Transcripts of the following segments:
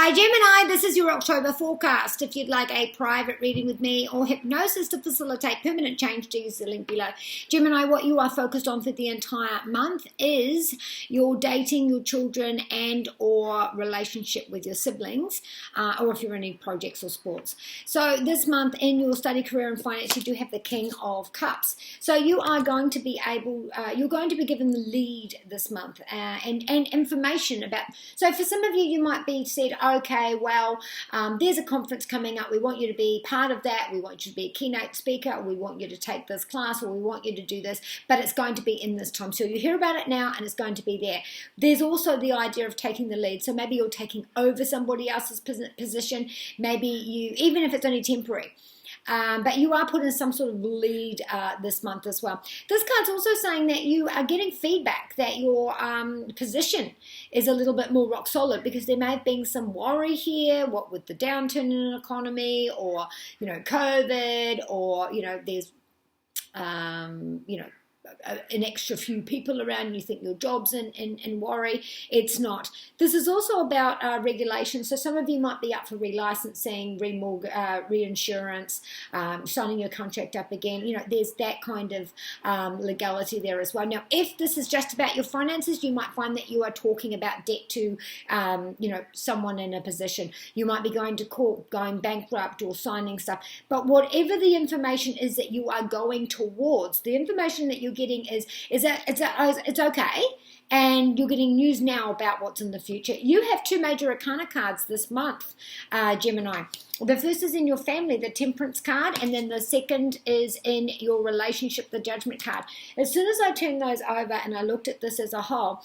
Hi Gemini, this is your October forecast. If you'd like a private reading with me or hypnosis to facilitate permanent change, do use the link below. Gemini, what you are focused on for the entire month is your dating, your children, and or relationship with your siblings, or if you're in any projects or sports. So this month in your study, career, and finance, you do have the King of Cups. So you are going to be you're going to be given the lead this month and information about. So for some of you, you might be said, okay, well, there's a conference coming up. We want you to be part of that. We want you to be a keynote speaker. We want you to take this class, or we want you to do this, but it's going to be in this time. So you hear about it now and it's going to be there. There's also the idea of taking the lead. So maybe you're taking over somebody else's position. Maybe you, even if it's only temporary. But you are put in some sort of lead this month as well. This card's also saying that you are getting feedback that your position is a little bit more rock solid, because there may have been some worry here, what with the downturn in an economy, or, you know, COVID, or, you know, there's, you know, an extra few people around and you think your job's in worry. It's not. This is also about regulation. So some of you might be up for relicensing, reinsurance, signing your contract up again. You know, there's that kind of legality there as well. Now, if this is just about your finances, you might find that you are talking about debt to, you know, someone in a position. You might be going to court, going bankrupt, or signing stuff. But whatever the information is that you are going towards, the information that you're getting is that it's okay, and you're getting news now about what's in the future. You have two major arcana cards this month, Gemini. The first is in your family, the Temperance card, and then the second is in your relationship, the Judgment card. As soon as I turned those over and I looked at this as a whole,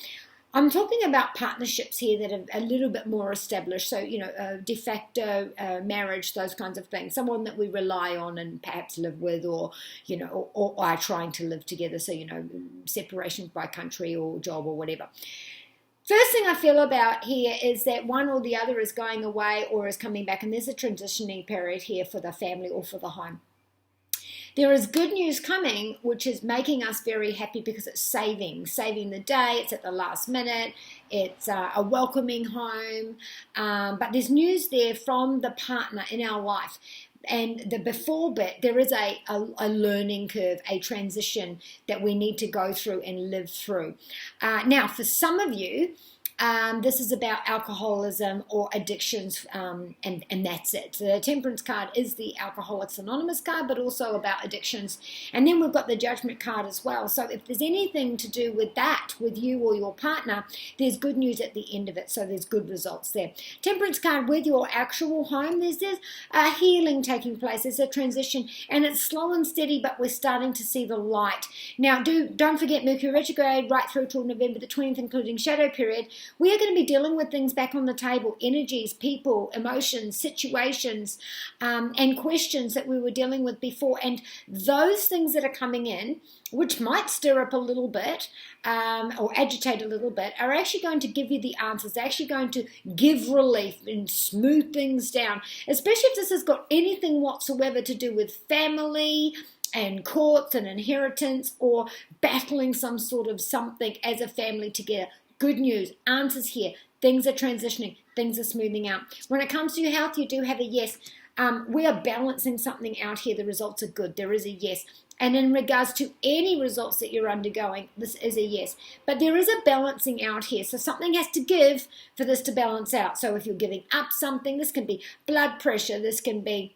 I'm talking about partnerships here that are a little bit more established. So, you know, de facto marriage, those kinds of things. Someone that we rely on and perhaps live with, or, you know, or are trying to live together. So, you know, separation by country or job or whatever. First thing I feel about here is that one or the other is going away or is coming back. And there's a transitioning period here for the family or for the home. There is good news coming, which is making us very happy, because it's saving the day. It's at the last minute. It's a welcoming home. But there's news there from the partner in our life. And the before bit, there is a learning curve, a transition that we need to go through and live through. Now, for some of you, this is about alcoholism or addictions, and that's it. So the Temperance card is the Alcoholics Anonymous card, but also about addictions. And then we've got the Judgment card as well. So if there's anything to do with that, with you or your partner, there's good news at the end of it. So there's good results there. Temperance card with your actual home, there's a healing taking place. There's a transition, and it's slow and steady, but we're starting to see the light. Now, don't forget Mercury retrograde right through till November the 20th, including shadow period. We are going to be dealing with things back on the table, energies, people, emotions, situations, and questions that we were dealing with before. And those things that are coming in, which might stir up a little bit or agitate a little bit, are actually going to give you the answers. They're actually going to give relief and smooth things down, especially if this has got anything whatsoever to do with family and courts and inheritance, or battling some sort of something as a family together. Good news, answers here. Things are transitioning. Things are smoothing out. When it comes to your health, you do have a yes. We are balancing something out here. The results are good. There is a yes. And in regards to any results that you're undergoing, this is a yes. But there is a balancing out here. So something has to give for this to balance out. So if you're giving up something, this can be blood pressure. This can be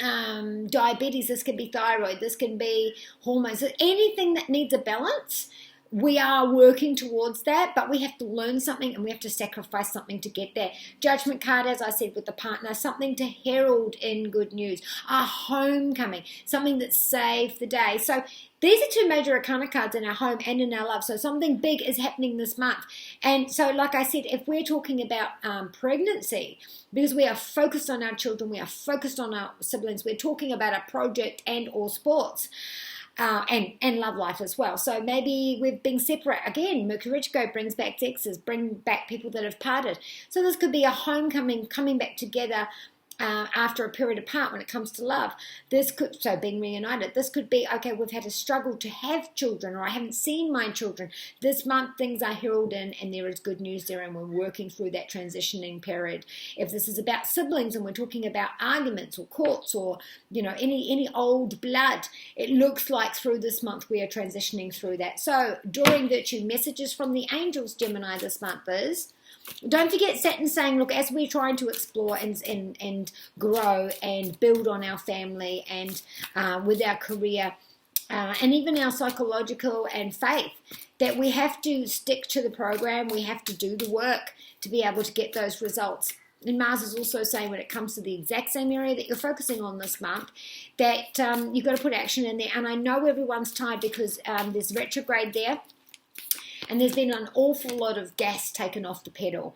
diabetes. This can be thyroid. This can be hormones. So anything that needs a balance, we are working towards that, but we have to learn something and we have to sacrifice something to get there. Judgment card, as I said, with the partner, something to herald in good news, a homecoming, something that saved the day. So these are two major arcana cards in our home and in our love. So something big is happening this month. And so, like I said, if we're talking about pregnancy, because we are focused on our children, we are focused on our siblings, we're talking about a project and or sports. And love life as well. So maybe we've been separate. Again, Mercury retrograde brings back exes, bring back people that have parted. So this could be a homecoming, coming back together, after a period apart when it comes to love. This could, so being reunited, this could be, okay, we've had a struggle to have children, or I haven't seen my children. This month things are heralded in and there is good news there, and we're working through that transitioning period. If this is about siblings and we're talking about arguments or courts or, you know, any old blood, it looks like through this month we are transitioning through that. So drawing virtue messages from the angels, Gemini, this month is, don't forget Saturn saying, look, as we're trying to explore and grow and build on our family and with our career and even our psychological and faith, that we have to stick to the program, we have to do the work to be able to get those results. And Mars is also saying, when it comes to the exact same area that you're focusing on this month, that you've got to put action in there. And I know everyone's tired because there's retrograde there. And there's been an awful lot of gas taken off the pedal.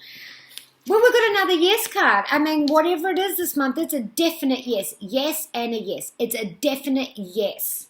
Well, we've got another yes card. I mean, whatever it is this month, it's a definite yes. Yes and a yes. It's a definite yes.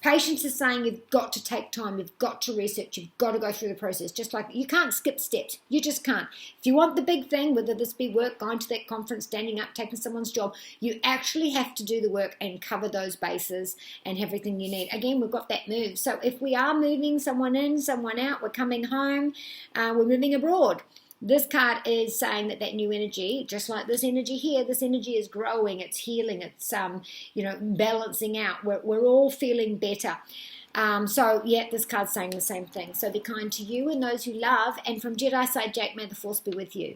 Patience is saying you've got to take time, you've got to research, you've got to go through the process. Just like you can't skip steps. You just can't. If you want the big thing, whether this be work, going to that conference, standing up, taking someone's job, you actually have to do the work and cover those bases and everything you need. Again, we've got that move. So if we are moving someone in, someone out, we're coming home, we're moving abroad. This card is saying that new energy, just like this energy here, this energy is growing, it's healing, it's balancing out. We're all feeling better. So yeah, this card's saying the same thing. So be kind to you and those you love. And from Jedi side, Jake, may the force be with you.